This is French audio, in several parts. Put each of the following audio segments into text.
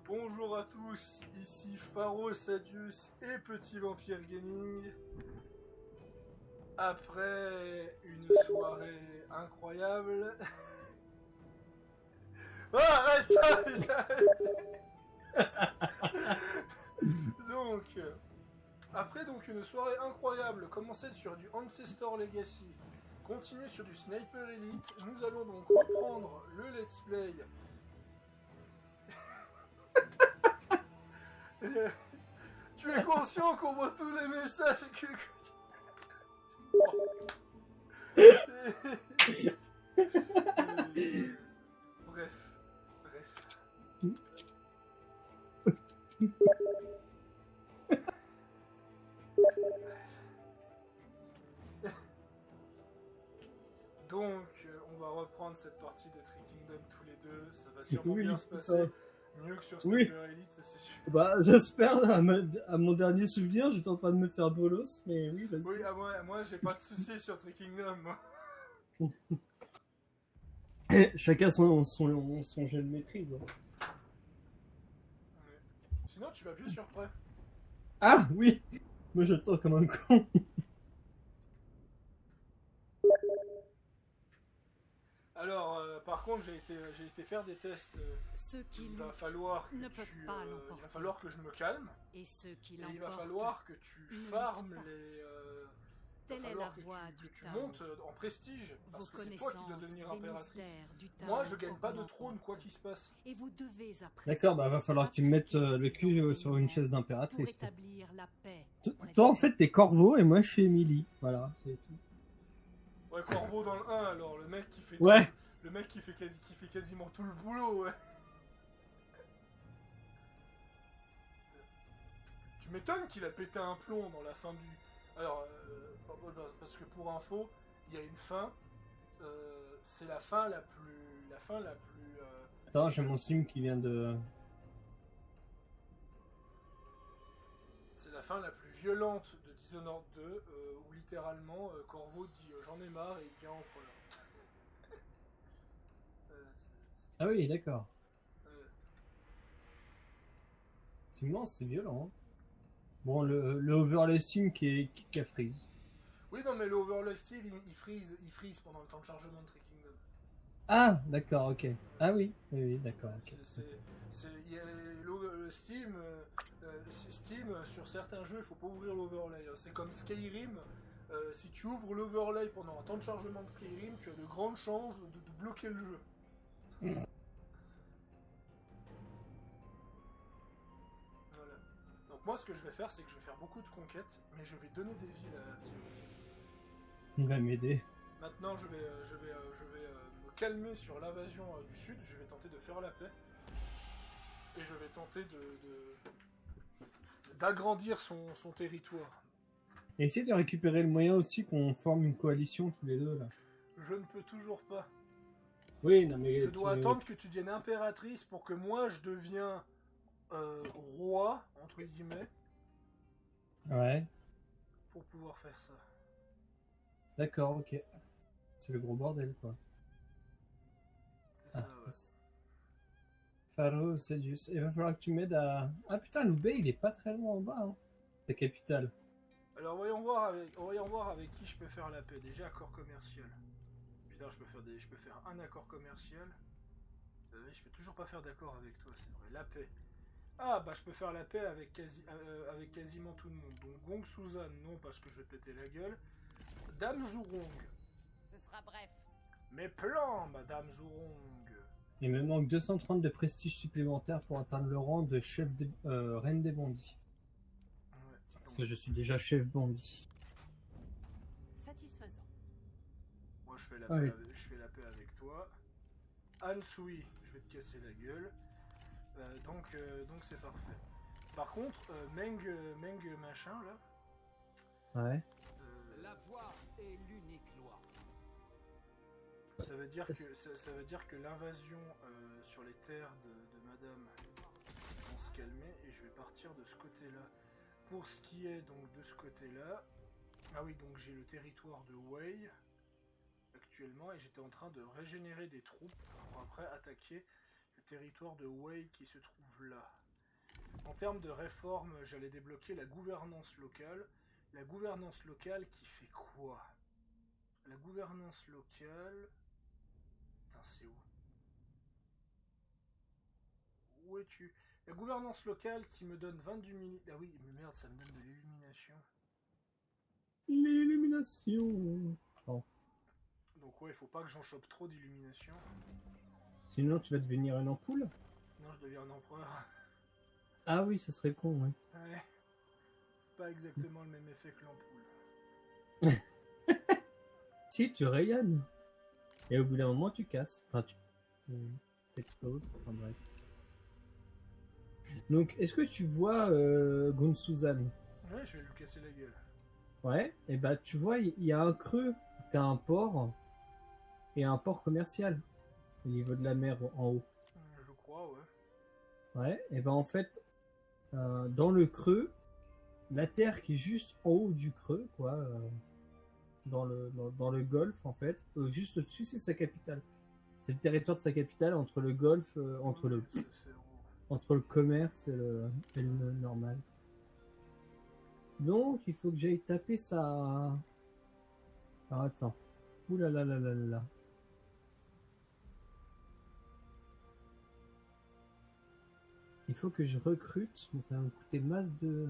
Bonjour à tous, ici Pharo Sadius et Petit Vampire Gaming. Après une soirée incroyable... Oh, arrête ça. Après une soirée incroyable, commencer sur du Ancestor Legacy, continuer sur du Sniper Elite, nous allons donc reprendre le let's play. Tu es conscient qu'on voit tous les messages que... Bref. Donc, on va reprendre cette partie de Trick Kingdom tous les deux. Ça va sûrement bien se passer. Mieux que sur Sniper Elite, ça c'est sûr. Bah, j'espère, à mon dernier souvenir, j'étais en train de me faire bolos, mais oui, vas-y. Oui, moi j'ai pas de soucis sur Trick Kingdom, moi. Chacun son jeu de maîtrise. Ouais. Sinon, tu vas appuyer sur prêt. Ah, oui. Moi, j'attends comme un con. Alors, par contre, j'ai été faire des tests. Il va falloir que je me calme. Et il va falloir que tu farmes les... Il va falloir que tu montes en prestige, parce que c'est toi qui dois devenir impératrice. Moi, je gagne pas de trône, quoi qu'il se passe. D'accord, bah va falloir que tu me mettes le cul sur une chaise d'impératrice. Toi, en fait, t'es Corvo et moi, je suis Emily. Voilà, c'est tout. Ouais, Corvo dans le 1, alors, le mec qui fait ouais. Le mec qui fait quasiment tout le boulot, ouais. Tu m'étonnes qu'il a pété un plomb dans la fin du... Alors, parce que pour info, il y a une fin. C'est la fin la plus... Attends, j'ai mon Steam qui vient de... C'est la fin la plus violente de Dishonored 2, où littéralement, Corvo dit j'en ai marre et il vient en prenant. Ah oui, d'accord. C'est immense, c'est violent. Hein. Bon, le overlay Steam qui a freeze. Oui, non, mais le overlay Steam, il freeze pendant le temps de chargement de Trick Kingdom. Ah, d'accord, ok. Ah oui, d'accord. Okay. Le Steam, sur certains jeux, il faut pas ouvrir l'overlay. C'est comme Skyrim. Si tu ouvres l'overlay pendant un temps de chargement de Skyrim, tu as de grandes chances de bloquer le jeu. Voilà. Donc moi, ce que je vais faire, c'est que je vais faire beaucoup de conquêtes, mais je vais donner des villes à Thierry. Il va m'aider. Maintenant, je vais me calmer sur l'invasion du sud. Je vais tenter de faire la paix. Et je vais tenter d'agrandir son territoire. Et essayer de récupérer le moyen aussi qu'on forme une coalition tous les deux, là. Je ne peux toujours pas. Oui, non mais... Je dois attendre que tu deviennes impératrice pour que moi, je devienne roi, entre guillemets. Ouais. Pour pouvoir faire ça. D'accord, ok. C'est le gros bordel, quoi. C'est ça, ouais. Pharo, Sadius. Il va falloir que tu m'aides à... Ah putain, Loubet, il est pas très loin en bas, hein. Ta capitale. Alors voyons voir avec qui je peux faire la paix. Déjà, accord commercial. Putain, je peux faire un accord commercial. Je peux toujours pas faire d'accord avec toi, c'est vrai. La paix. Ah, bah je peux faire la paix avec quasiment tout le monde. Donc Gong Suzanne, non, parce que je vais te péter la gueule. Dame Zurong. Ce sera bref. Mes plans, Madame Zurong. Il me manque 230 de prestige supplémentaire pour atteindre le rang de chef reine des bandits. Ouais, parce que je suis déjà chef bandit. Satisfaisant. Moi je fais la paix avec toi. Ansui, je vais te casser la gueule. Donc c'est parfait. Par contre, Meng machin là. Ouais. La voix est l'unique loi. Ça veut dire que l'invasion sur les terres de Madame vont se calmer et je vais partir de ce côté-là. Pour ce qui est donc de ce côté-là, ah oui, donc j'ai le territoire de Wei actuellement et j'étais en train de régénérer des troupes pour après attaquer le territoire de Wei qui se trouve là. En termes de réforme, j'allais débloquer la gouvernance locale. La gouvernance locale qui fait quoi? La gouvernance locale... Putain, c'est où? Où es-tu? La gouvernance locale qui me donne 22 minutes... Ah oui, mais merde, ça me donne de l'illumination. L'illumination. Oh. Donc ouais, il faut pas que j'en chope trop d'illumination. Sinon, tu vas devenir une ampoule? Sinon, je deviens un empereur. Ah oui, ça serait con, ouais. Ouais. C'est pas exactement le même effet que l'ampoule. Si, tu rayonnes. Et au bout d'un moment, tu casses. Enfin, tu t'exploses. Enfin, bref. Donc, est-ce que tu vois Gunsuzan? Ouais, je vais lui casser la gueule. Ouais, et bah tu vois, il y a un creux. T'as un port et un port commercial au niveau de la mer en haut. Je crois, ouais. Ouais, et ben en fait, dans le creux, la terre qui est juste en haut du creux, quoi, dans le golfe en fait, juste au-dessus, c'est sa capitale. C'est le territoire de sa capitale entre le golfe, entre le commerce et le normal. Donc, il faut que j'aille taper ça. Alors, attends. Ouh là là là là là. Il faut que je recrute, mais ça va me coûter masse de...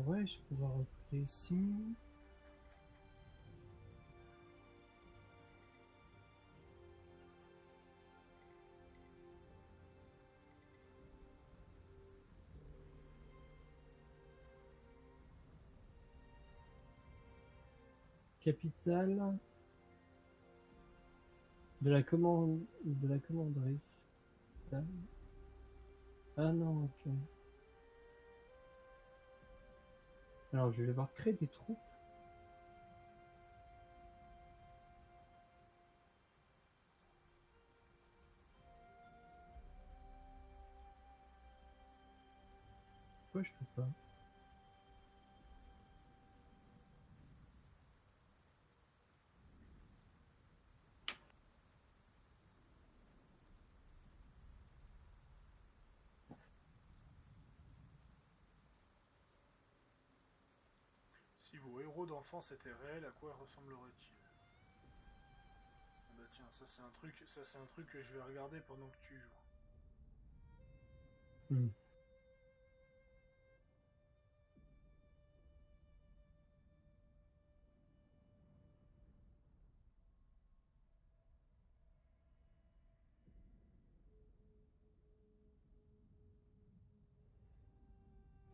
Ouais, je vais pouvoir recruter ici. Capitale de la commanderie. Ah non, ok. Alors je vais devoir créer des troupes. Pourquoi je peux pas? Si vos héros d'enfance étaient réels, à quoi ressembleraient-ils? Bah tiens, ça c'est un truc que je vais regarder pendant que tu joues.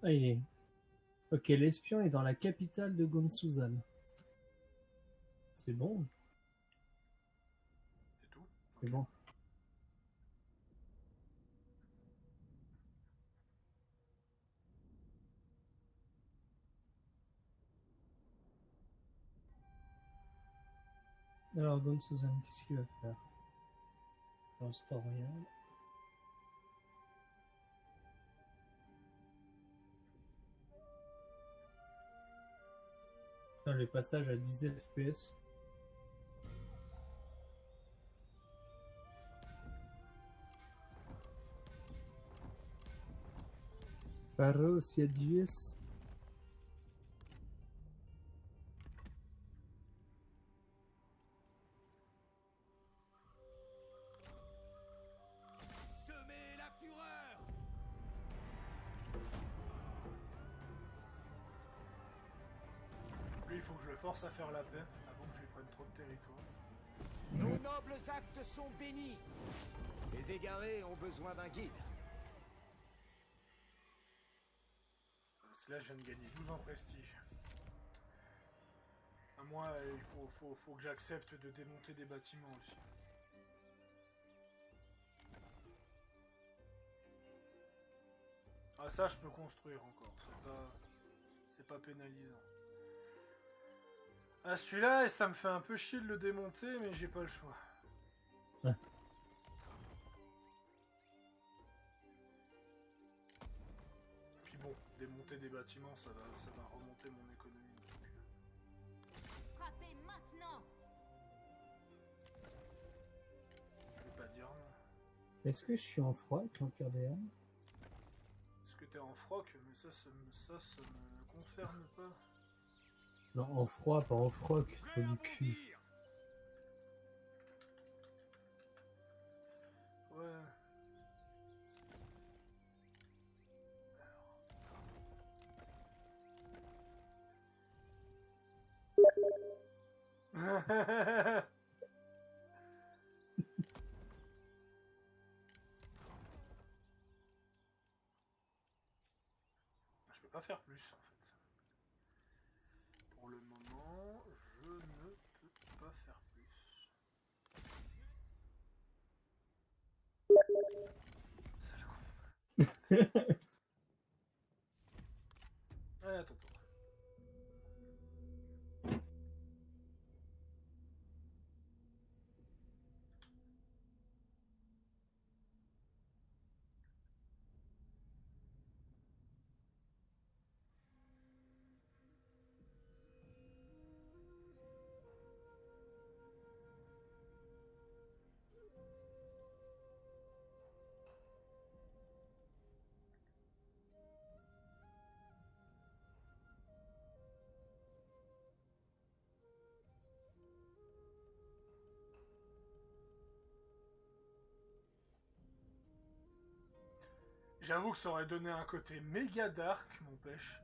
Ah, il est... Ok, l'espion est dans la capitale de Gunsuzan. C'est bon. C'est tout? C'est bon. Alors, Gunsuzan, qu'est-ce qu'il va faire? L'instant rien. Putain, les passages à 10 FPS. Pharaoh Siadius. Semez la fureur. Lui, il faut que je le force à faire la paix avant que je lui prenne trop de territoire. Nos nobles actes sont bénis. Ces égarés ont besoin d'un guide. Parce que là, je viens de gagner 12 en prestige. À moi, il faut que j'accepte de démonter des bâtiments aussi. Ah ça, je peux construire encore. C'est pas pénalisant. Ah celui-là, ça me fait un peu chier de le démonter, mais j'ai pas le choix. Ouais. bon, démonter des bâtiments, ça va remonter mon économie. Frappez maintenant. Je vais pas dire non. Est-ce que je suis en froid avec l'Empire des Âmes? Est-ce que t'es en froc? Mais ça me concerne pas. Non, en froid, pas en froc, trop du cul. Ouais. Je peux pas faire plus en fait. Pour le moment, je ne peux pas faire plus. Sale con. Allez, attends. J'avoue que ça aurait donné un côté méga dark, mon pêche,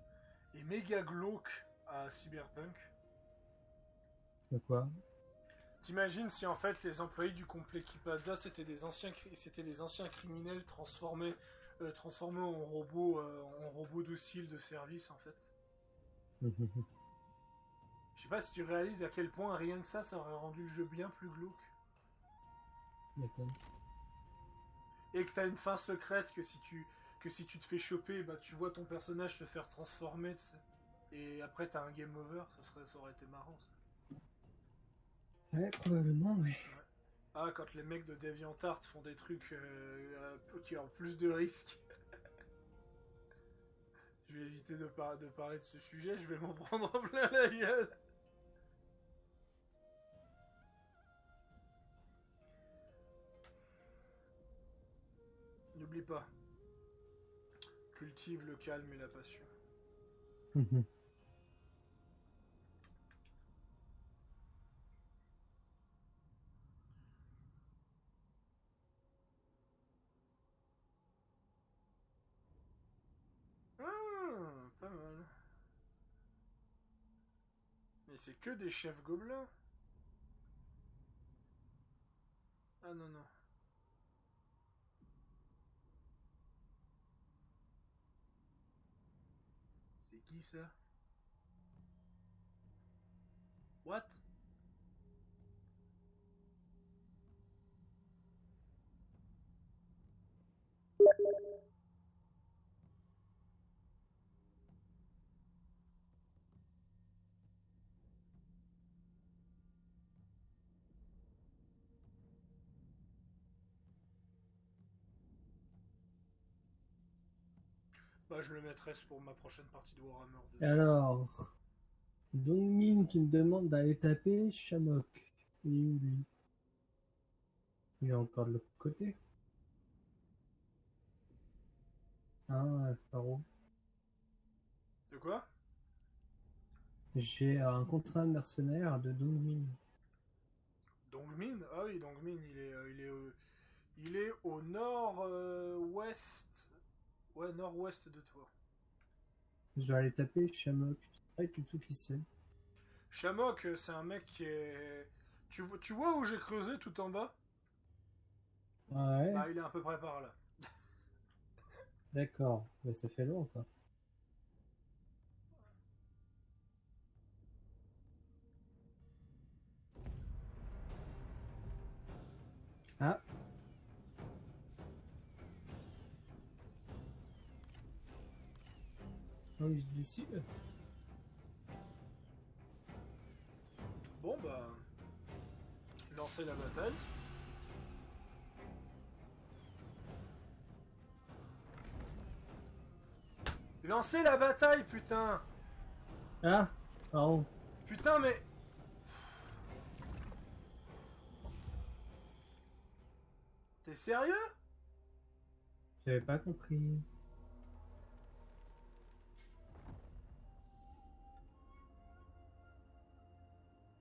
et méga glauque à Cyberpunk. De quoi? T'imagines si en fait les employés du complexe Plaza c'était des anciens criminels transformés en robots dociles de service en fait. Je sais pas si tu réalises à quel point rien que ça aurait rendu le jeu bien plus glauque. M'étonne. Et que t'as une fin secrète que si tu te fais choper, bah tu vois ton personnage se faire transformer, t'sais. Et après t'as un game over, ça aurait été marrant ça. Ouais, probablement, oui. Ouais. Ah, quand les mecs de DeviantArt font des trucs qui ont plus de risques. Je vais éviter de parler de ce sujet, je vais m'en prendre en plein la gueule. N'oublie pas. Cultive le calme et la passion. Ah, pas mal. Mais c'est que des chefs gobelins. Ah non, non. C'est qui ça? What? Bah, je le mettrai pour ma prochaine partie de Warhammer 2. Alors, Dongmin qui me demande d'aller taper Shamok. Il est où, lui? Il est encore de l'autre côté. Ah, Faro. De quoi? J'ai un contrat de mercenaire de Dongmin. Dongmin? Ah oui, Dongmin, il est au nord-ouest. Ouais, nord-ouest de toi. Je dois aller taper Shamok. Je sais pas du tout qui c'est. Shamok, c'est un mec qui est... Tu vois où j'ai creusé tout en bas? Ouais. Bah, il est à peu près par là. D'accord. Mais ça fait long, quoi. Ah. Donc je décide. Bon, bah... Lancer la bataille. Lancez la bataille, putain! Ah, pardon. Putain, mais... T'es sérieux? J'avais pas compris.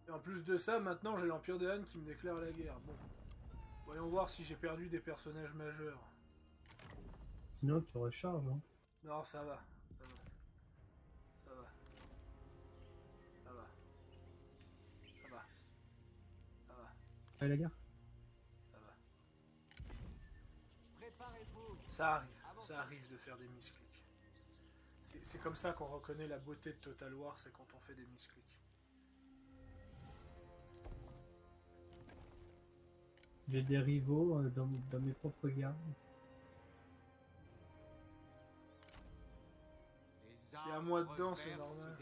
Et en plus de ça, maintenant j'ai l'Empire des Han qui me déclare la guerre. Bon. Voyons voir si j'ai perdu des personnages majeurs. Sinon tu recharges. Hein. Non, ça va. Ça va. Ça va. Ça va. Ça va. Ça va. Allez la guerre. Ça va. Ça arrive de faire des misclics. C'est comme ça qu'on reconnaît la beauté de Total War, c'est quand on fait des misclics. J'ai des rivaux dans mes propres gardes. Si à moi dedans, c'est normal.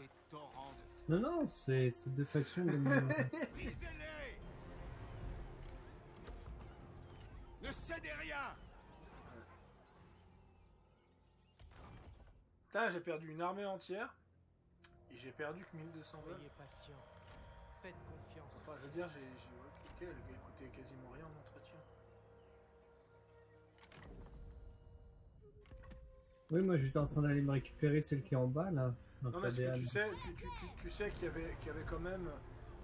Non, non, c'est deux factions de Ne cédez rien. Putain, j'ai perdu une armée entière. Et j'ai perdu que 1200 balles. Soyez patient. Faites confiance. Enfin, je veux dire, j'ai... Ok, le gars coûtait quasiment rien en entretien. Oui, moi j'étais en train d'aller me récupérer celle qui est en bas là. Non, mais ce que tu sais qu'il y avait quand même...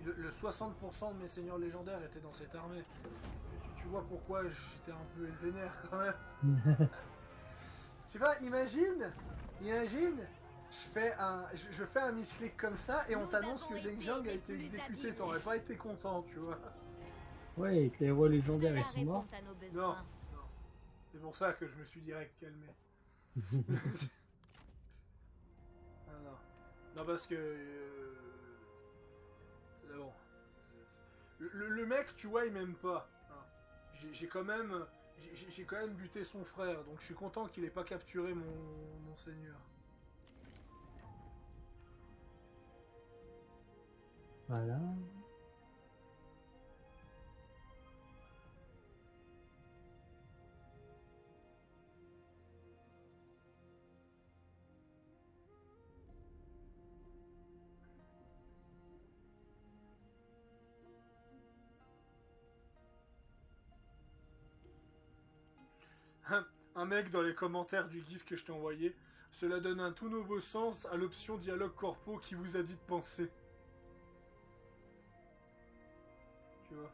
Le 60% de mes seigneurs légendaires étaient dans cette armée. Tu vois pourquoi j'étais un peu vénère quand même. Tu sais pas, imagine, je fais un misclick comme ça et on t'annonce que Zheng Zhang a été exécuté, t'aurais pas été content, tu vois. Ouais, tes héros légendaires ils sont morts. Non, non. C'est pour ça que je me suis direct calmé. Ah non. Non, parce que... Là, bon. Le mec, tu vois, il m'aime pas. Hein. J'ai quand même buté son frère, donc je suis content qu'il ait pas capturé mon seigneur. Voilà. Un mec dans les commentaires du gif que je t'ai envoyé, cela donne un tout nouveau sens à l'option dialogue corpo qui vous a dit de penser. Tu vois.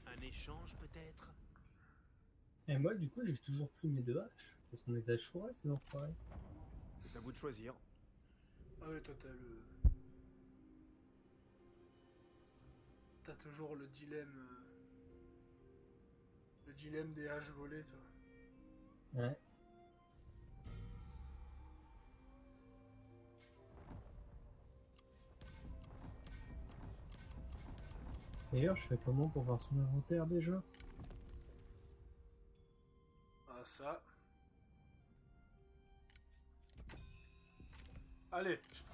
Un échange peut-être? Et moi du coup j'ai toujours plus mes deux haches. Parce qu'on les a chourés ces enfoirés. C'est à vous de choisir. Ah ouais, toi t'as toujours le dilemme... Le dilemme des haches volées, toi. Ouais. D'ailleurs, je fais comment pour voir son inventaire déjà? Ah, ça. Allez, je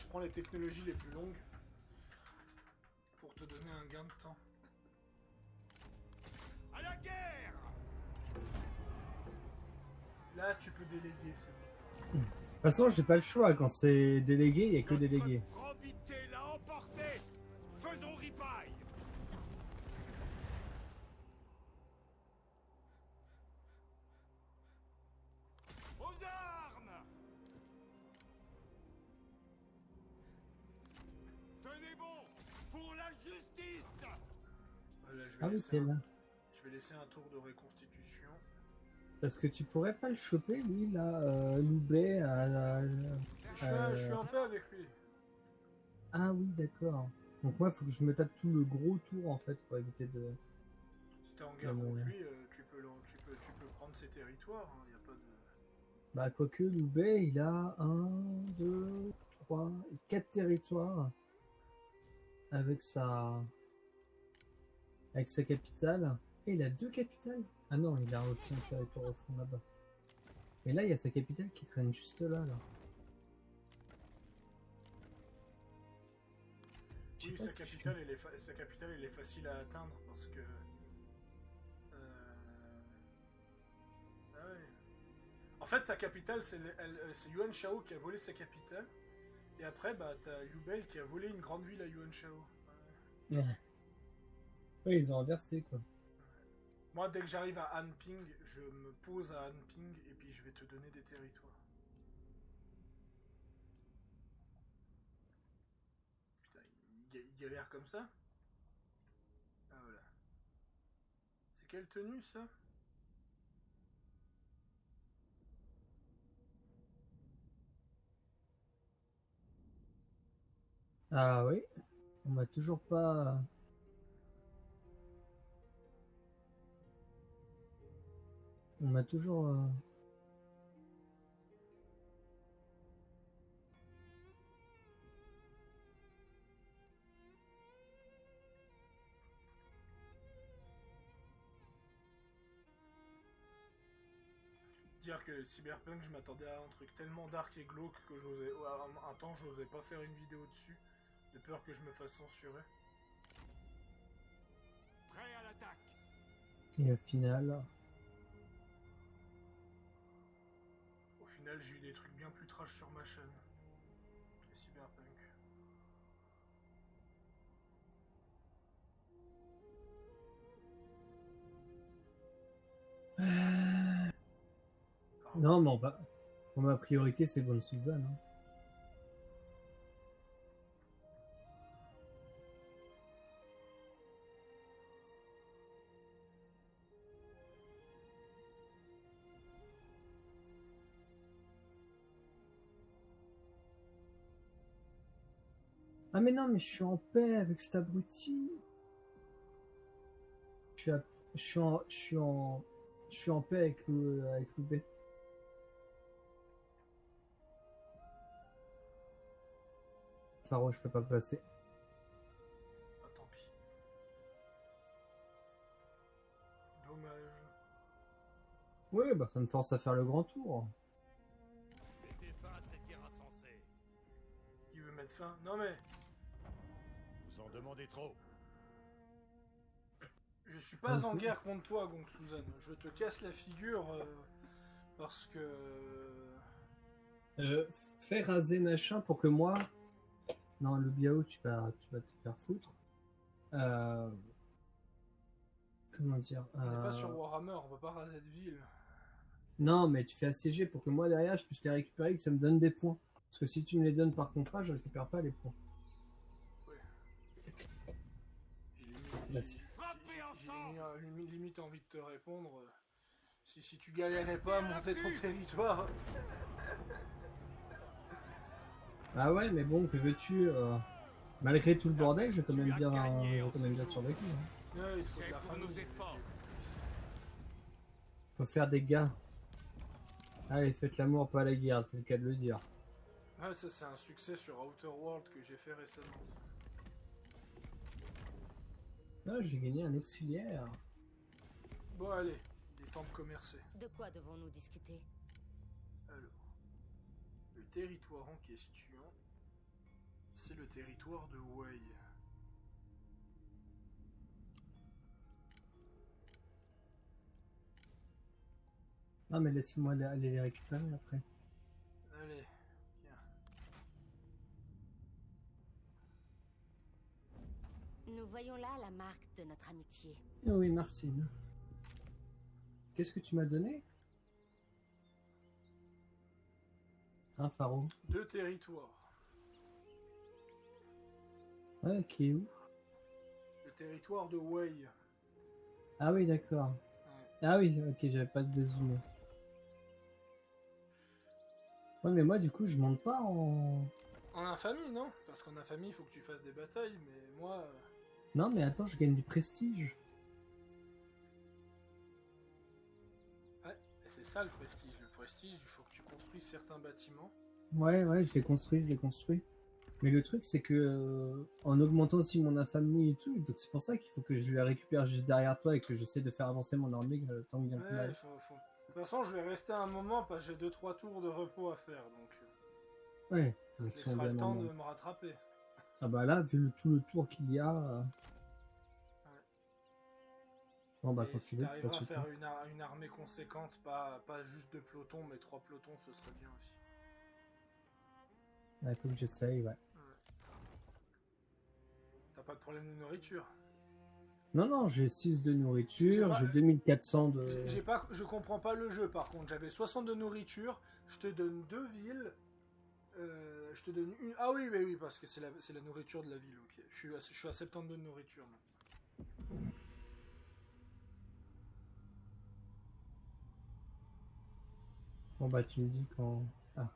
prends les technologies les plus longues pour te donner un gain de temps. À la guerre! Là, tu peux déléguer, c'est bon. De toute façon, j'ai pas le choix. Quand c'est délégué, il n'y a que délégué. Notre probité l'a emporté. Faisons ripaille. Aux armes! Tenez bon pour la justice! Là, je Ah vais oui, c'est là. je vais laisser un tour de reconstitution. Parce que tu pourrais pas le choper, lui, là, Loubet Je suis un peu avec lui. Ah oui, d'accord. Donc moi, il faut que je me tape tout le gros tour, en fait, pour éviter de... Si t'es en guerre contre lui, tu peux prendre ses territoires, hein, y a pas de... Bah, quoique, Loubet, il a 1, 2, 3, 4 territoires avec sa capitale. Et il a 2 capitales? Ah non, il a aussi un territoire au fond là-bas. Et là, il y a sa capitale qui traîne juste là. Oui, sa capitale, elle est facile à atteindre parce que... Ah ouais. En fait, sa capitale, c'est Yuan Shao qui a volé sa capitale. Et après, bah, t'as Liu Bei qui a volé une grande ville à Yuan Shao. Ouais. Oui, ils ont inversé, quoi. Moi, dès que j'arrive à Anping, je me pose à Anping et puis je vais te donner des territoires. Putain, il galère comme ça? Ah voilà. C'est quelle tenue, ça? Ah oui, on m'a toujours pas... On m'a toujours... Dire que Cyberpunk, je m'attendais à un truc tellement dark et glauque que j'osais... Un temps, j'osais pas faire une vidéo dessus, de peur que je me fasse censurer. Prêt à l'attaque. Et au final... Au final, j'ai eu des trucs bien plus trash sur ma chaîne. Que Cyberpunk. Non, mais on va... Bon, ma priorité, c'est Bonne Suzanne. Hein. Ah mais non, mais je suis en paix avec cet abruti. Je suis en paix avec Loubet. Faro, je peux pas passer. Ah, tant pis. Dommage. Oui, bah ça me force à faire le grand tour. Mettez fin à cette guerre insensée. Qui veut mettre fin? Non mais... Vous en demandez trop. Je suis pas en guerre contre toi, Gong Suzanne. Je te casse la figure parce que... Fais raser machin pour que moi... Non, le Biao, tu vas te faire foutre. Comment dire On n'est pas sur Warhammer, on va pas raser de ville. Non, mais tu fais assiéger pour que moi, derrière, je puisse les récupérer et que ça me donne des points. Parce que si tu me les donnes par contrat, je récupère pas les points. Ouais. J'ai limite envie de te répondre. Si tu galérais pas à monter ton territoire... Ah ouais, mais bon, que veux-tu malgré tout le bordel, j'ai quand même bien survécu. Hein. Ouais, il faut de la fin de Faut faire des gains. Allez, faites l'amour, pas la guerre, c'est le cas de le dire. Ouais, ça c'est un succès sur Outer World que j'ai fait récemment. Ah, j'ai gagné un auxiliaire. Bon allez, il est temps de commercer. De quoi devons-nous discuter? Alors, le territoire en question, c'est le territoire de Wei. Ah, mais laisse-moi aller les récupérer après. Allez, viens. Nous voyons là la marque de notre amitié. Oh oui, Martine. Qu'est-ce que tu m'as donné? Un pharo. 2 territoires. Ouais, qui est où? Le territoire de Wei. Ah oui, d'accord. Ouais. Ah oui, ok, j'avais pas dézoomé. Ouais, mais moi, du coup, je monte pas en... En infamie, non? Parce qu'en infamie, il faut que tu fasses des batailles, mais moi... Non, mais attends, je gagne du prestige. Ouais, c'est ça le prestige. Le prestige, il faut que tu construises certains bâtiments. Ouais, je l'ai construit. Mais le truc, c'est que en augmentant aussi mon infamie et tout, donc c'est pour ça qu'il faut que je la récupère juste derrière toi et que j'essaie de faire avancer mon armée tant bien que mal. De toute façon, je vais rester un moment parce que j'ai 2-3 tours de repos à faire, donc Ouais, ça te laissera le temps de me rattraper. Ah bah là, vu tout le tour qu'il y a... Ouais. Bon bah, et si t'arriveras à faire une armée conséquente, pas juste 2 pelotons, mais 3 pelotons, ce serait bien aussi. Il faut que j'essaye, ouais. T'as pas de problème de nourriture? Non, j'ai 6 de nourriture, j'ai 2400 de... Je comprends pas le jeu, par contre. J'avais 60 de nourriture, je te donne 2 villes, je te donne une... Ah oui, parce que c'est la nourriture de la ville, ok. Je suis à 72 de nourriture, maintenant. Bon bah, tu me dis quand... Ah.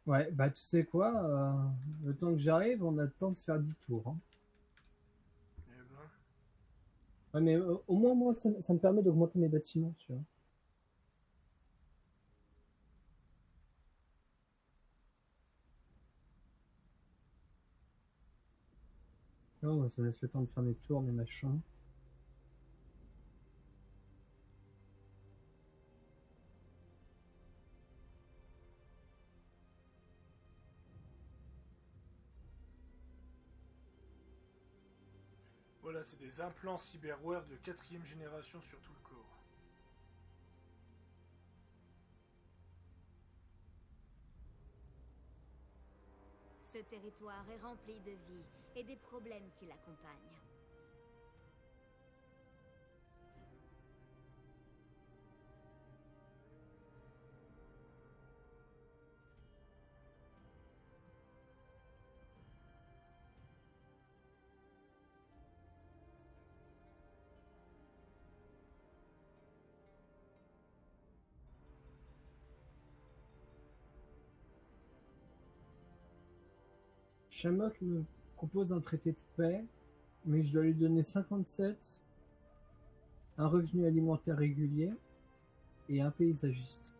Ouais, bah tu sais quoi, le temps que j'arrive, on a le temps de faire 10 tours. Hein. Eh ben... Ouais, mais au moins, moi, ça me permet d'augmenter mes bâtiments, tu vois. Non, ça me laisse le temps de faire mes tours, mes machins. Voilà, c'est des implants cyberware de 4ème génération sur tout le corps. Ce territoire est rempli de vie et des problèmes qui l'accompagnent. Shamrock me propose un traité de paix, mais je dois lui donner 57, un revenu alimentaire régulier et un paysagiste.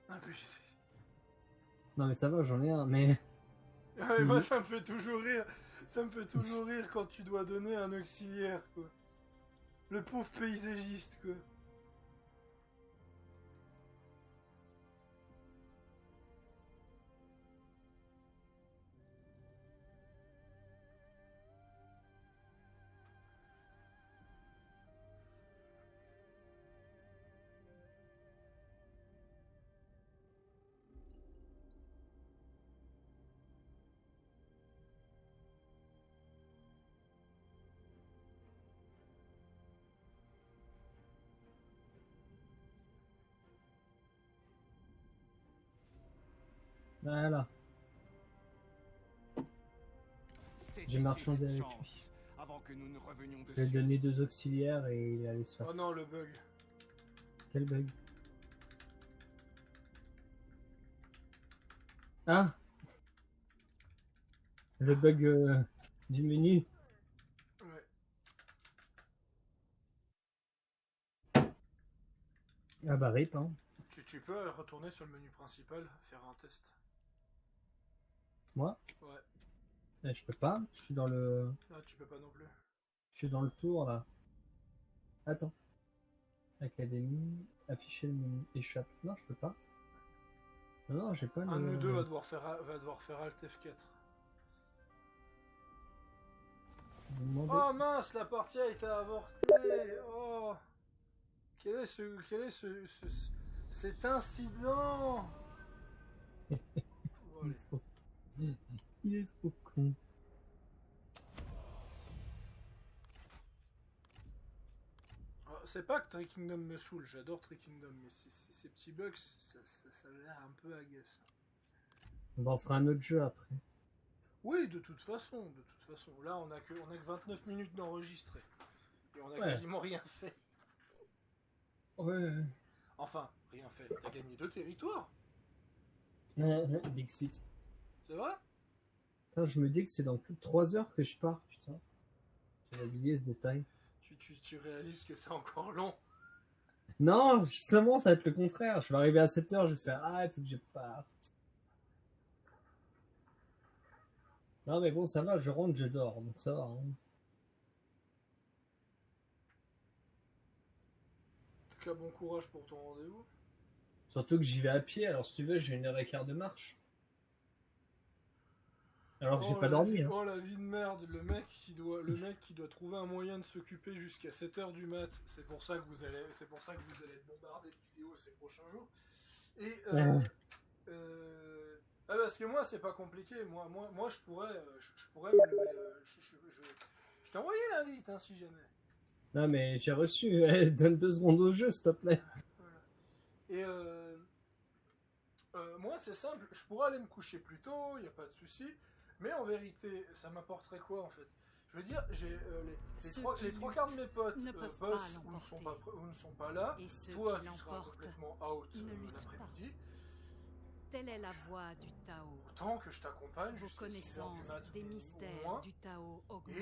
Un paysagiste. Non mais ça va, j'en ai un, mais... Ah, mais moi, ça me fait toujours rire. Ça me fait toujours rire quand tu dois donner un auxiliaire, quoi. Le pauvre paysagiste, quoi. Voilà. J'ai marchandé avec lui. Avant que nous ne revenions dessus. Je lui ai donné 2 auxiliaires et il est allé se faire. Oh non, le bug. Quel bug? Ah! Le bug du menu. Ouais. Ah bah rip, hein. Tu peux retourner sur le menu principal, faire un test. Moi? Ouais. Je peux pas, je suis dans le... Ah, tu peux pas non plus. Je suis dans le tour, là. Attends. Académie, afficher le menu, échappe. Non, je peux pas. Non, j'ai pas Un de nous deux va devoir faire Alt F4. Oh mince, la partie a été avortée. Oh. Quel est cet incident? Il est trop con. C'est pas que Tree Kingdom me saoule, j'adore Tree Kingdom, mais ces petits bugs, ça a l'air un peu agace. On fera un autre jeu après. Oui, de toute façon. Là, on a que 29 minutes d'enregistrer. Et on a quasiment rien fait. Ouais. Enfin, rien fait. T'as gagné 2 territoires. Dixit. C'est vrai? Putain, je me dis que c'est dans 3 heures que je pars, putain. J'ai oublié ce détail. Tu réalises que c'est encore long. Non, justement, ça va être le contraire. Je vais arriver à 7h, je vais faire ah, il faut que je parte. Non, mais bon, ça va, je rentre, je dors, donc ça va. Hein. En tout cas, bon courage pour ton rendez-vous. Surtout que j'y vais à pied, alors si tu veux, j'ai 1h15 de marche. Alors que j'ai pas dormi. Hein. Oh la vie de merde, le mec qui doit trouver un moyen de s'occuper jusqu'à 7h du mat. C'est pour ça que vous allez être bombardé de vidéos ces prochains jours. Et parce que moi c'est pas compliqué. Moi je pourrais me lever. Je t'ai envoyé l'invite hein, si jamais. Non mais j'ai reçu. Donne 2 secondes au jeu, s'il te plaît. Voilà. Et moi c'est simple. Je pourrais aller me coucher plus tôt, y a pas de souci. Mais en vérité, ça m'apporterait quoi en fait? Je veux dire, j'ai les trois quarts de mes potes bossent ou ne sont pas là. Toi, tu seras complètement out l'après-midi. Telle est la voie du Tao. Autant que je t'accompagne jusqu'à 6h du mat des mystères au moins. Du Tao augmente.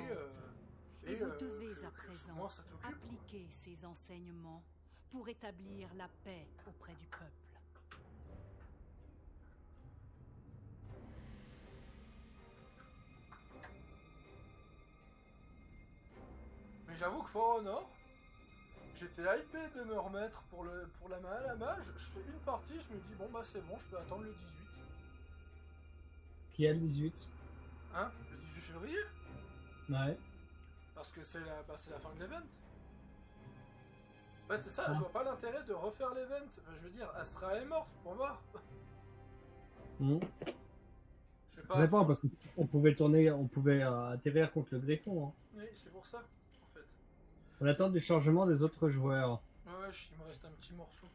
Et vous devez à présent ça appliquer ces enseignements pour établir la paix auprès du peuple. Mais j'avoue que For Honor, j'étais hypé de me remettre pour la main à la mage. Je fais une partie, je me dis bon bah c'est bon, je peux attendre le 18. Qui a le 18? Hein? Le 18 février? Ouais. Parce que c'est la fin de l'event. En fait c'est ça, je vois pas l'intérêt de refaire l'event. Je veux dire, Astra est morte, point barre. Je sais pas. Pas parce qu'on pouvait atterrir contre le Griffon. Hein. Oui, c'est pour ça. On attend du chargement des autres joueurs. Ouais, il me reste un petit morceau.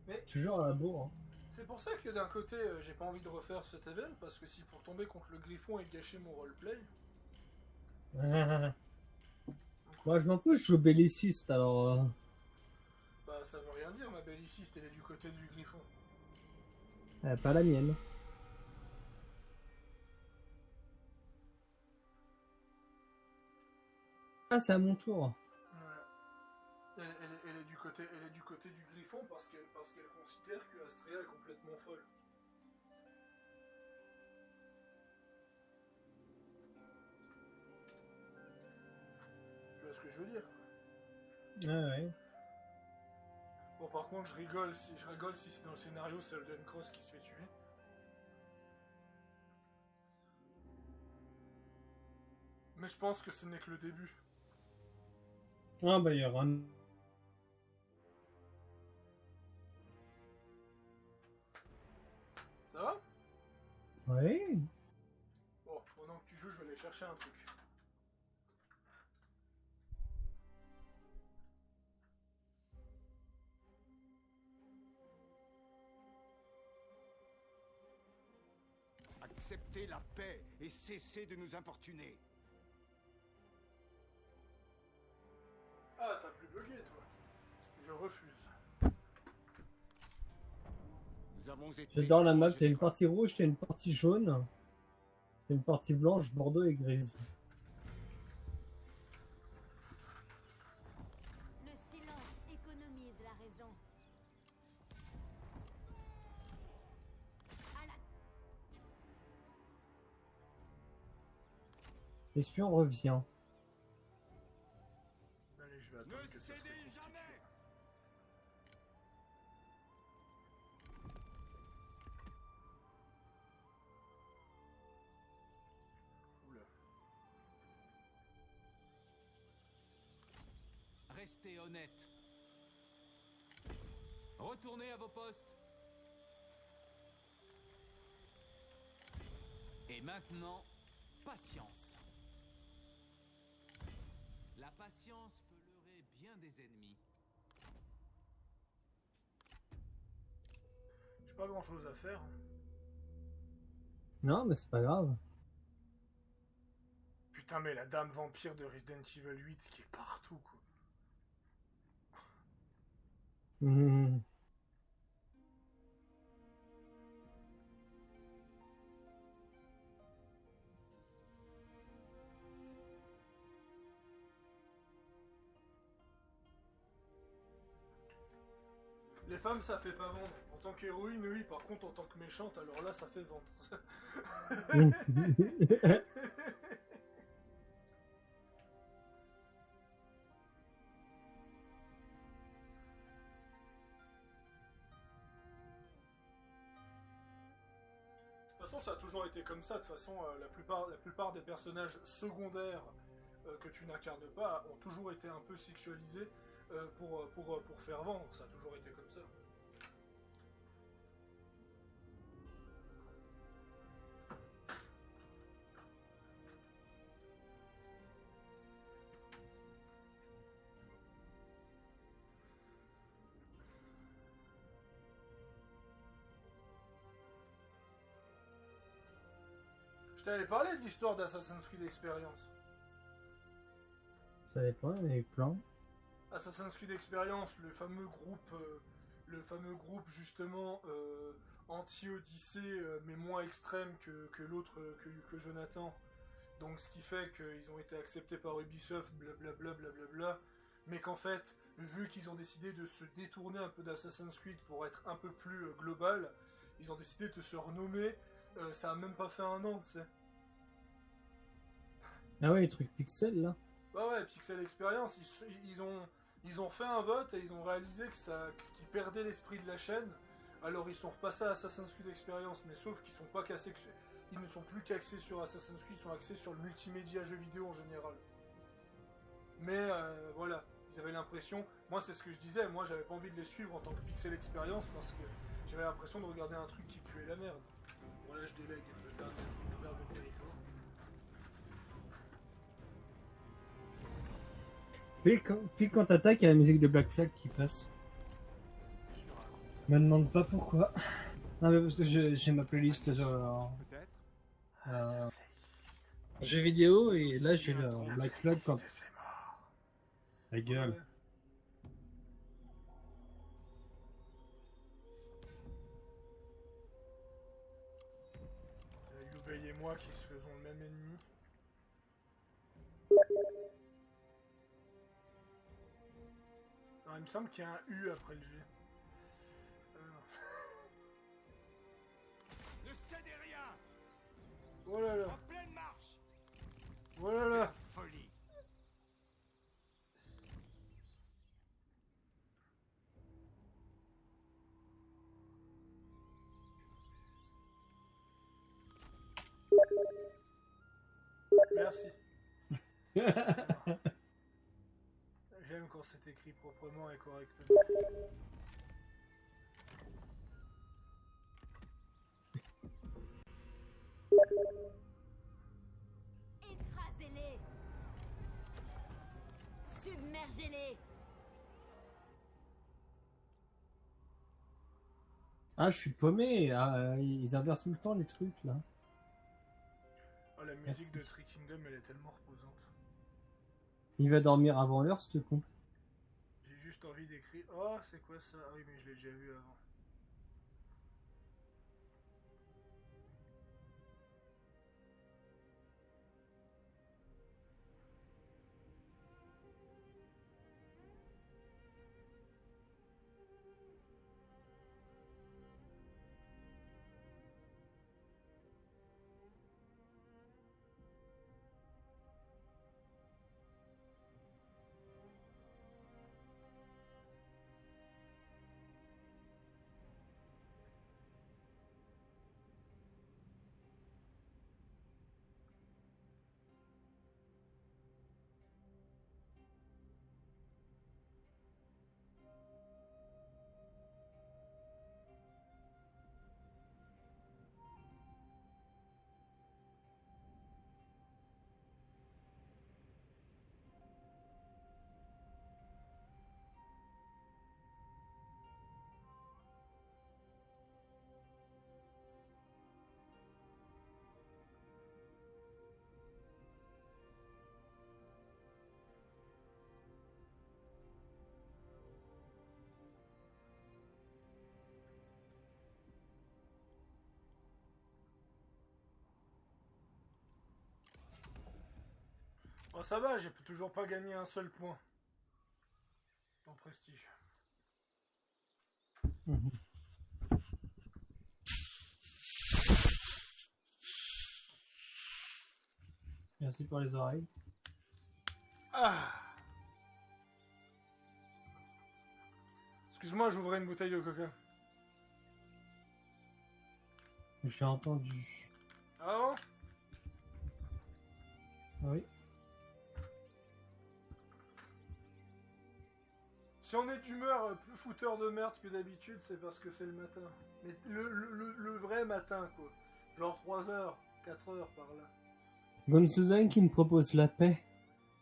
Mais toujours à la bourre. Hein. C'est pour ça que d'un côté, j'ai pas envie de refaire cet event, parce que si pour tomber contre le Griffon et gâcher mon roleplay... Moi je m'en fous, je joue belliciste alors... Bah ça veut rien dire, ma belliciste elle est du côté du Griffon. Pas la mienne. Ah, c'est à mon tour. Voilà. Elle est du côté du Griffon parce qu'elle considère que Astrea est complètement folle. Tu vois ce que je veux dire? Ouais. Bon par contre je rigole si c'est dans le scénario c'est Elden Cross qui se fait tuer. Mais je pense que ce n'est que le début. Ah bah il y aura un... Ça va? Oui. Bon, pendant que tu joues, je vais aller chercher un truc. Acceptez la paix et cessez de nous importuner. Ah, t'as plus bugué, toi. Je refuse. Nous avons été... J'adore la map, t'as une partie rouge, t'as une partie jaune. T'as une partie blanche, bordeaux et grise. Le silence économise la raison. L'espion revient. Allez, je vais attendre que ça se reconstitue. Oula. Restez honnête. Retournez à vos postes. Et maintenant, patience. La patience peut leurrer bien des ennemis. J'ai pas grand chose à faire. Non, mais c'est pas grave. Putain, mais la dame vampire de Resident Evil 8 qui est partout, quoi. Les femmes, ça fait pas vendre. En tant qu'héroïne, oui. Par contre, en tant que méchante, alors là, ça fait vendre. De toute façon, ça a toujours été comme ça. De toute façon, la plupart des personnages secondaires que tu n'incarnes pas ont toujours été un peu sexualisés pour faire vendre. Ça a toujours été comme ça. Je t'avais parlé de l'histoire d'Assassin's Creed Experience. Ça dépend, il y en a eu plein. Assassin's Creed Experience, le fameux groupe justement anti-Odyssée, mais moins extrême que l'autre, que Jonathan. Donc ce qui fait qu'ils ont été acceptés par Ubisoft, blablabla, blablabla. Mais qu'en fait, vu qu'ils ont décidé de se détourner un peu d'Assassin's Creed pour être un peu plus global, ils ont décidé de se renommer. Ça a même pas fait un an, tu sais. Ah ouais, les trucs pixels là. Bah ouais, Pixel Experience, ils ont fait un vote et ils ont réalisé qu'ils perdaient l'esprit de la chaîne. Alors ils sont repassés à Assassin's Creed Experience, mais sauf qu'ils sont pas cassés, ils ne sont plus qu'axés sur Assassin's Creed, ils sont axés sur le multimédia jeu vidéo en général. Mais voilà, ils avaient l'impression, moi c'est ce que je disais, moi j'avais pas envie de les suivre en tant que Pixel Experience parce que j'avais l'impression de regarder un truc qui puait la merde. Voilà, je délègue, je vais faire le territoire. Puis quand t'attaques, il y a la musique de Black Flag qui passe. Je me demande pas pourquoi. Non mais parce que j'ai ma playlist jeux vidéo et là j'ai le Black Flag quand... La gueule. Yubei et moi qui se faisons le même ennemi. Alors, il me semble qu'il y a un U après le G. Ne cédez rien. Oh là là. En pleine marche. Oh là là. Folie. Merci. J'aime quand c'est écrit proprement et correctement. Écrasez-les. Submergez-les. Ah, je suis paumé. Ah, ils inversent tout le temps les trucs là. Oh, la musique de Tree Kingdom, elle est tellement reposante. Il va dormir avant l'heure, ce con. J'ai juste envie d'écrire. Oh, c'est quoi ça? Ah oui, mais je l'ai déjà vu avant. Oh, ça va, j'ai toujours pas gagné un seul point. En prestige. Merci pour les oreilles. Ah. Excuse-moi, j'ouvrais une bouteille de coca. J'ai entendu. Ah bon? Oui. Si on est d'humeur plus fouteur de merde que d'habitude, c'est parce que c'est le matin. Mais le vrai matin, quoi. Genre 3h, 4h par là. Gonzuzan qui me propose la paix.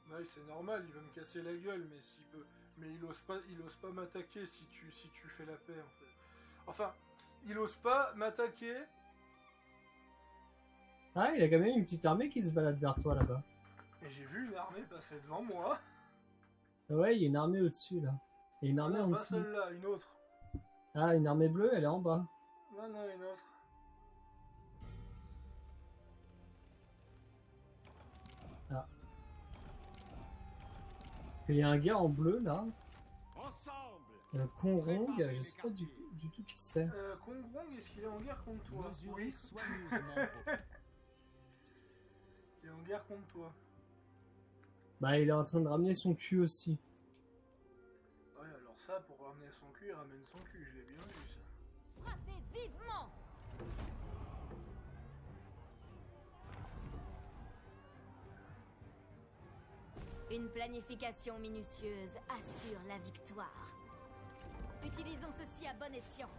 Ouais, c'est normal, il veut me casser la gueule, mais s'il peut. Mais il ose pas m'attaquer si tu fais la paix, en fait. Enfin, il ose pas m'attaquer. Ah, il a quand même une petite armée qui se balade vers toi là-bas. Et j'ai vu une armée passer devant moi. Ouais, il y a une armée au-dessus là. Il y a une armée en pas dessous. celle-là, une autre. Ah, une armée bleue, elle est en bas. Non, une autre. Ah. Il y a un gars en bleu là. Ensemble. Kongrong, je sais pas du tout qui c'est. Kongrong, est-ce qu'il est en guerre contre toi? Oui. Il est en guerre contre toi. Bah, il est en train de ramener son cul aussi. Ouais, alors ça, pour ramener son cul, il ramène son cul, je l'ai bien vu ça. Frappez vivement! Une planification minutieuse assure la victoire. Utilisons ceci à bon escient.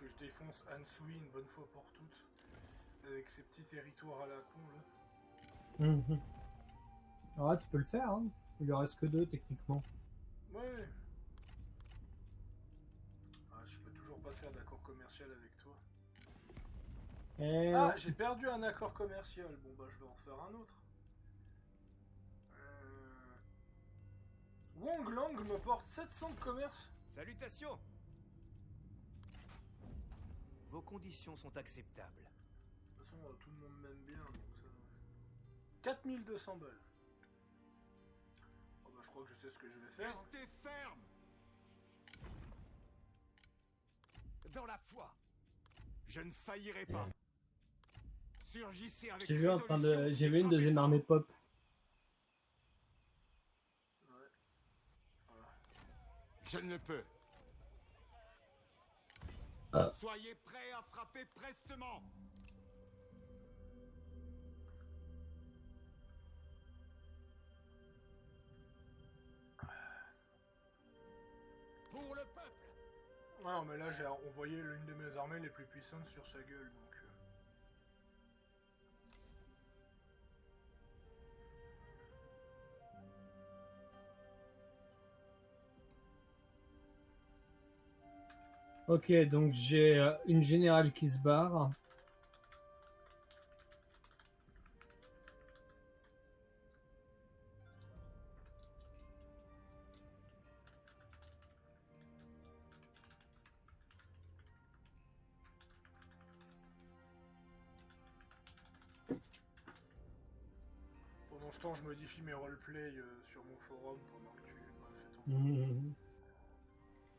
Que je défonce Ansui une bonne fois pour toutes. Avec ses petits territoires à la con là. Ah, tu peux le faire, hein. Il lui reste que 2 techniquement. Ouais. Ah, je peux toujours pas faire d'accord commercial avec toi. Ah, j'ai perdu un accord commercial. Bon bah je vais en faire un autre. Wong Lang me porte 700 de commerce. Salutations. Vos conditions sont acceptables. De toute façon, tout le monde m'aime bien, donc ça... 4200 balles. Oh bah, je crois que je sais ce que je vais faire. Restez ferme. Dans la foi. Je ne faillirai pas. Surgissez avec J'ai vu résolution. j'ai vu une deuxième armée pop. Ouais. Voilà. Je ne peux. Soyez prêts à frapper prestement. Pour le peuple. Ouais, non, mais là j'ai envoyé l'une de mes armées les plus puissantes sur sa gueule, donc... Ok, donc j'ai une générale qui se barre. Pendant ce temps, je modifie mes roleplays sur mon forum pendant que tu fais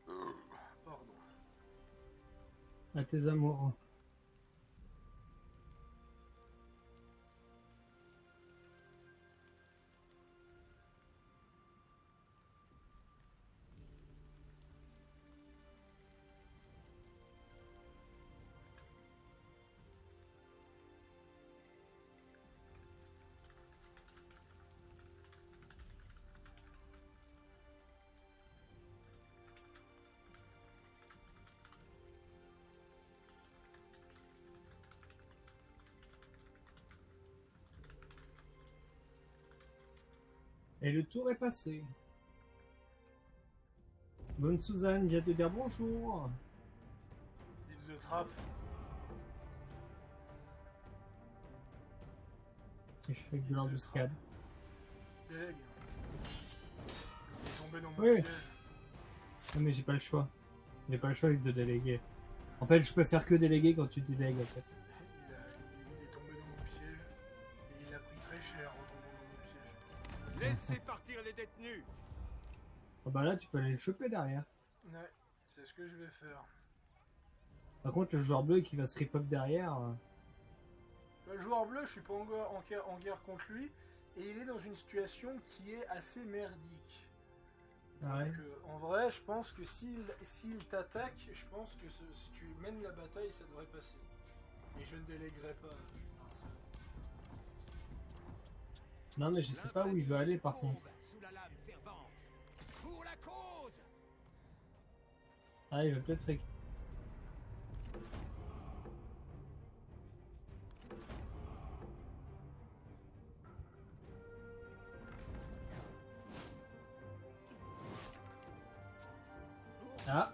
ton... Pardon. À tes amours. Et le tour est passé. Bonne Suzanne vient te dire bonjour. Ils se trappent. Et je fais de l'embuscade. Délègue. Il est tombé dans mon Oui. piège. Non mais j'ai pas le choix. J'ai pas le choix avec de déléguer. En fait, je peux faire que déléguer quand tu délègues en fait. Il est tombé dans mon piège. Et il a pris très cher en tombant dans mon piège. Laissez partir les détenus. Oh bah là, tu peux aller le choper derrière. Ouais, c'est ce que je vais faire. Par contre, le joueur bleu qui va se rip-up derrière... Le joueur bleu, je suis pas en guerre contre lui, et il est dans une situation qui est assez merdique. Ouais. Donc, en vrai, je pense que s'il t'attaque, je pense que si tu mènes la bataille, ça devrait passer. Et je ne déléguerai pas. Je suis pas un salaud. Non, mais je sais pas où il veut aller par contre. Sous la lame fervente. Pour la cause. Ah, il va peut-être... Ah,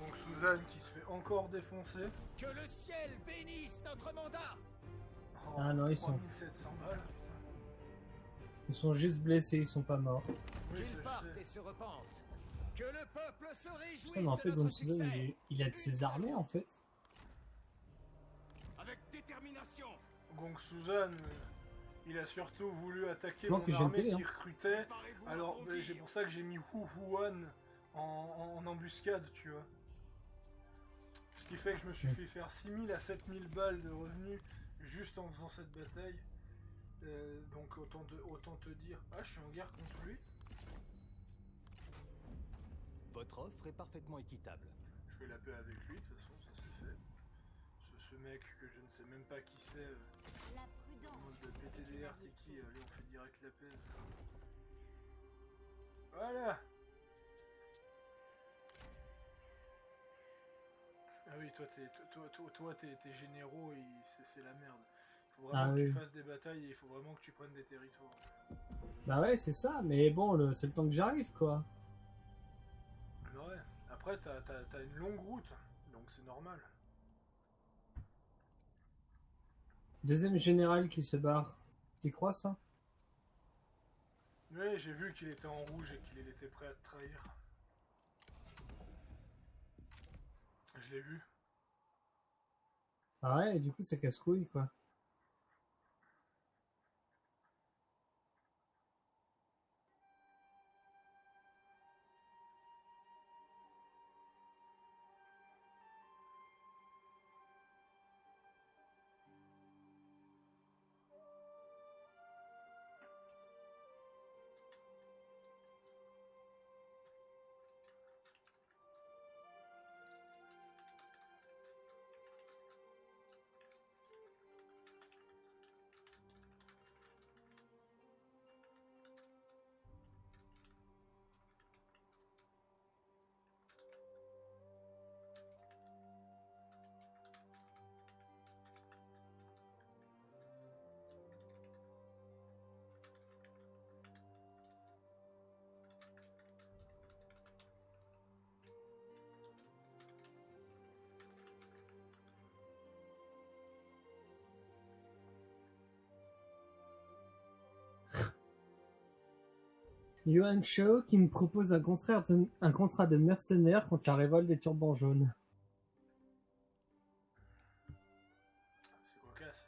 Donc Suzanne qui se fait encore défoncer. Que le ciel bénisse notre mandat. Oh, Ah non, ils sont- 3700 balles. ils sont juste blessés, ils sont pas morts. Oui, Qu'ils ça, partent je sais. et se repentent. Que le peuple se réjouisse Putain, mais en de fait, notre Don Susan, succès. il a de ses armées en fait. Avec détermination. Donc Suzanne, il a surtout voulu attaquer Non, mon que j'ai armée le qui hein. recrutait. Préparez-vous à Alors, rebondir. c'est pour ça que j'ai mis Hu Huan en embuscade, tu vois. Ce qui fait que je me suis fait faire 6000 à 7000 balles de revenus juste en faisant cette bataille. Donc autant te dire, ah je suis en guerre contre lui. Votre offre est parfaitement équitable. Je fais la paix avec lui, de toute façon ça c'est fait. Ce mec que je ne sais même pas qui c'est, La en mode prudence. PTDR, t'es qui? Allez on fait direct la paix. Voilà. Ah oui, toi t'es généraux et c'est la merde. Il faut vraiment que tu fasses des batailles et il faut vraiment que tu prennes des territoires. Bah ouais, c'est ça, mais bon, c'est le temps que j'arrive quoi. Ouais, après t'as une longue route, donc c'est normal. Deuxième général qui se barre. T'y crois ça? Oui, j'ai vu qu'il était en rouge et qu'il était prêt à te trahir. Je l'ai vu. Ah ouais, et du coup, c'est casse-couille quoi. Yuan Shao qui me propose un contrat de mercenaire contre la révolte des turbans jaunes. C'est cocasse.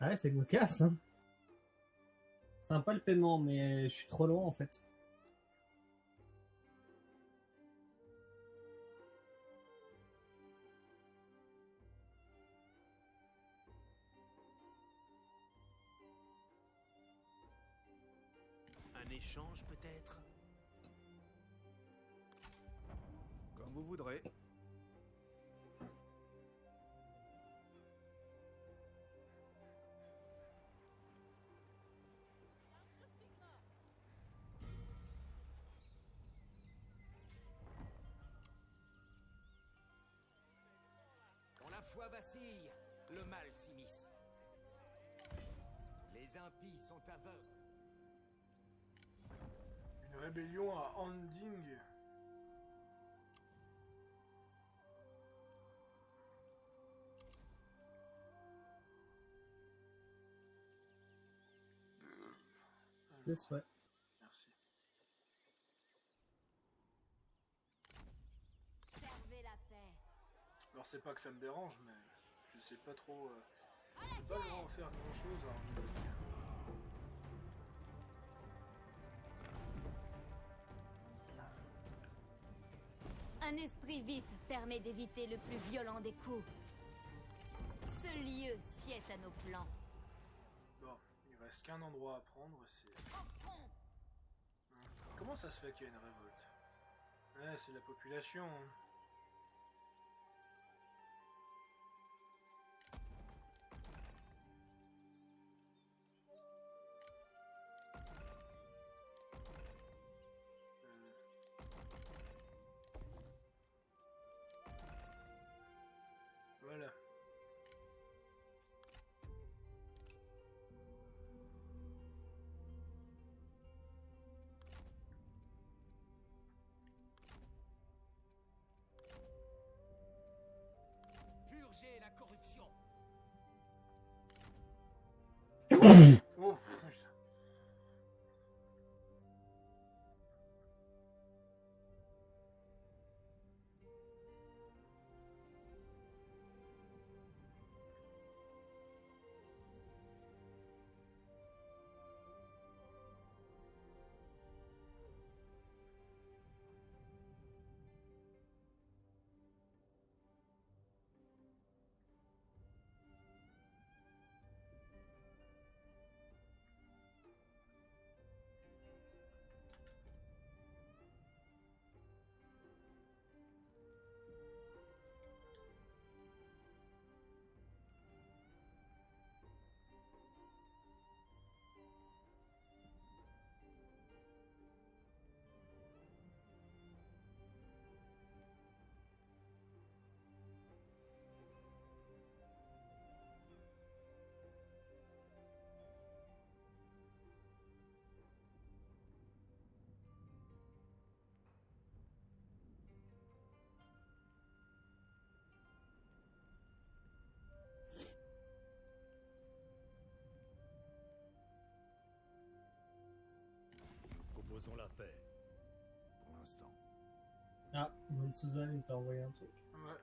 Ouais, c'est cocasse, hein. Sympa le paiement, mais je suis trop loin en fait. Un échange peut-être? Comme vous voudrez. Quand la foi vacille, le mal s'immisce. Les impies sont aveugles. Une rébellion à Anding. C'est souhait. Merci. Servez la paix. Alors c'est pas que ça me dérange, mais je sais pas trop. Je peux pas vraiment faire grand chose à Anding. Un esprit vif permet d'éviter le plus violent des coups. Ce lieu sied à nos plans. Bon, il reste qu'un endroit à prendre, c'est... Comment ça se fait qu'il y a une révolte? Ouais, c'est la population. Hein. Voilà. Purger la corruption. Oh putain. Proposons la paix. Pour l'instant. Ah, Bonne Suzanne, il t'a envoyé un truc. Ouais.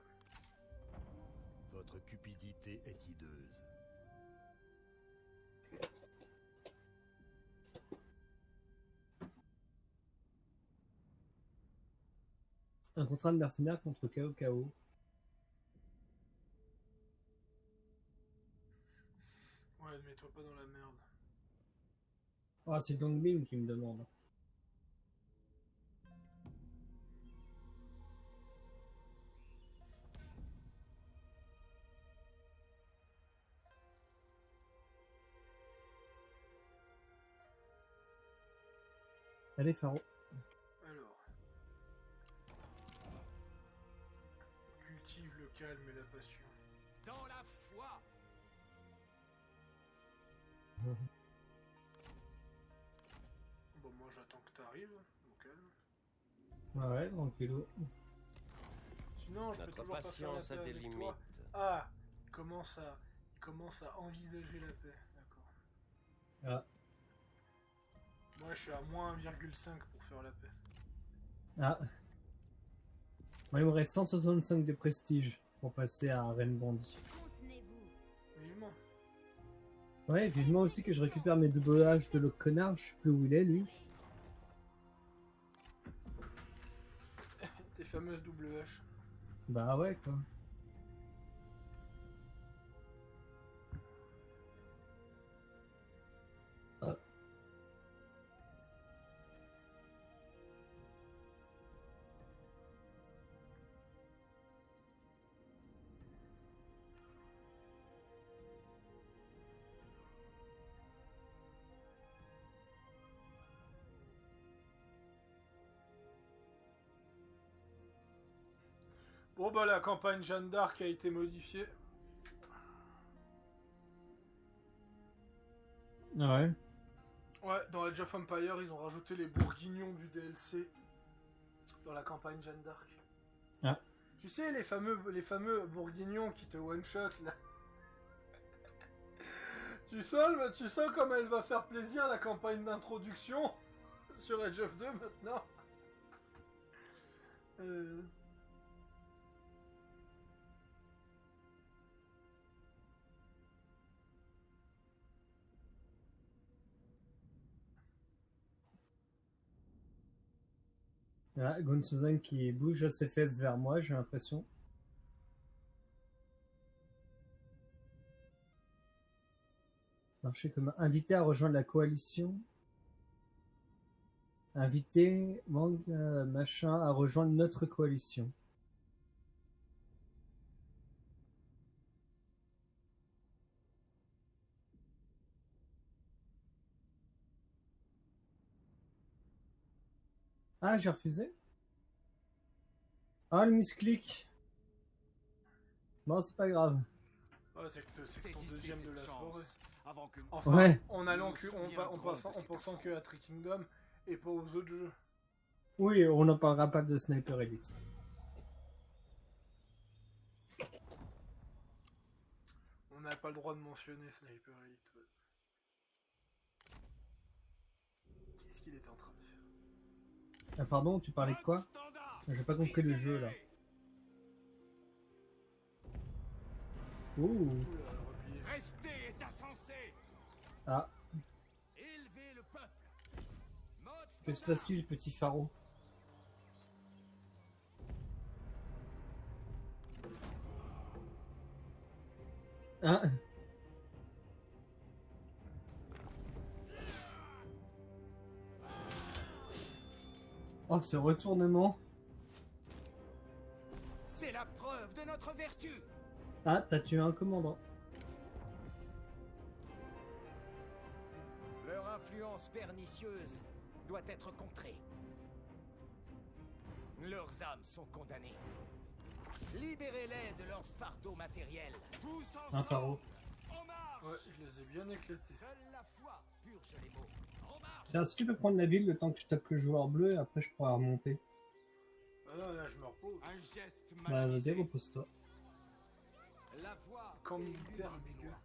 Votre cupidité est hideuse. Un contrat de mercenaire contre Kao Kao. Ouais, mets-toi pas dans la merde. Ah, c'est Dongbing qui me demande. Allez, Faro. Alors. Cultive le calme et la passion. Dans la foi. Bon, moi j'attends que t'arrives, au calme. Ouais, tranquillou. Sinon, je peux toujours pas faire la paix avec toi. Ah, il commence à envisager la paix, d'accord. Ah. Moi, je suis à moins 1,5 pour faire la paix. Ah. Moi, il me reste 165 de prestige pour passer à Reine Bandit. Vivement. Ouais, vivement aussi que je récupère mes double H de le connard, je sais plus où il est, lui. Tes fameuses double H. Bah ouais, quoi. Bon bah la campagne Jeanne d'Arc a été modifiée. Ouais. Ouais, dans Age of Empires, ils ont rajouté les bourguignons du DLC dans la campagne Jeanne d'Arc. Ah. Tu sais, les fameux bourguignons qui te one-shot, là. tu sens comme elle va faire plaisir la campagne d'introduction sur Age of 2 maintenant. Ah, Gon qui bouge ses fesses vers moi, j'ai l'impression. Marcher comme invité à rejoindre la coalition. Invité, Wang, machin, à rejoindre notre coalition. Ah, j'ai refusé. Ah, le misclic. Bon, c'est pas grave. Ouais, c'est que ton deuxième de la soirée. Enfin, Ouais. En pensant que à Trick Kingdom et pas aux autres jeux. Oui, on n'en parlera pas de Sniper Elite. On n'a pas le droit de mentionner Sniper Elite. Ouais. Qu'est-ce qu'il était en train de faire? Ah, pardon, tu parlais de quoi? J'ai pas compris le jeu là. Ouh. rester est insensé. Ah, Élevez le peuple. Mode que se passe-t-il, petit pharaon? Hein? Oh, ce retournement. C'est la preuve de notre vertu. Ah, t'as tué un commandant. Leur influence pernicieuse doit être contrée. Leurs âmes sont condamnées. Libérez-les de leur fardeau matériel. Tous ensemble. Un pharaon. En marche. Ouais, je les ai bien éclatés. Seule la foi purge les maux. En marche. Tiens, si tu peux prendre la ville le temps que je tape le joueur bleu, et après je pourrai remonter. Ah non, là je me repose. Un geste Bah, vas-y, malvisé. repose-toi. La voix Camp est militaire l'une des dégueu. lois.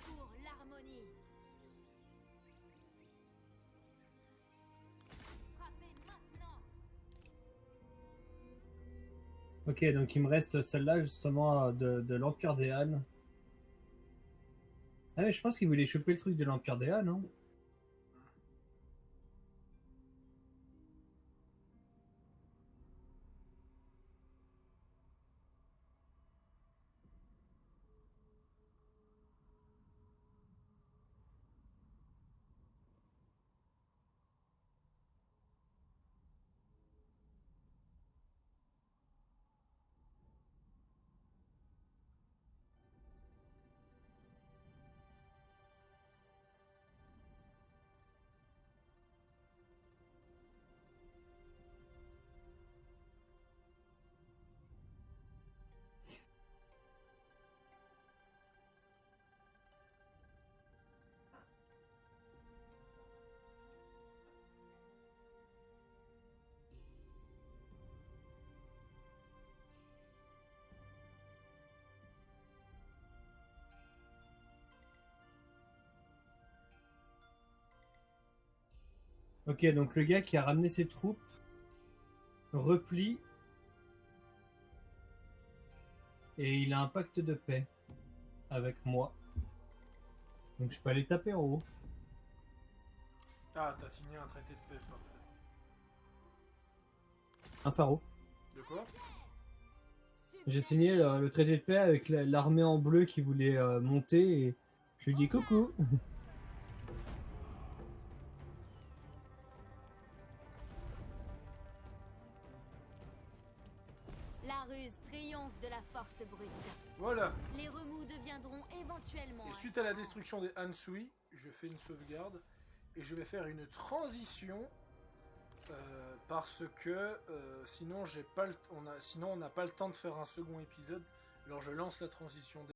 Pour l'harmonie. Frappez maintenant. Ok, donc il me reste celle-là justement de l'Empire des Han. Ah mais je pense qu'il voulait choper le truc de l'Empire des Han, non? Ok, donc le gars qui a ramené ses troupes replie et il a un pacte de paix avec moi. Donc je peux aller taper en haut. Ah, t'as signé un traité de paix, parfait. Un pharaon. De quoi? J'ai signé le traité de paix avec l'armée en bleu qui voulait monter et je lui dis coucou. La ruse triomphe de la force brute. Voilà. Les remous deviendront éventuellement. Et suite à la destruction des Hansui, je fais une sauvegarde et je vais faire une transition parce que sinon on n'a pas le temps de faire un second épisode. Alors je lance la transition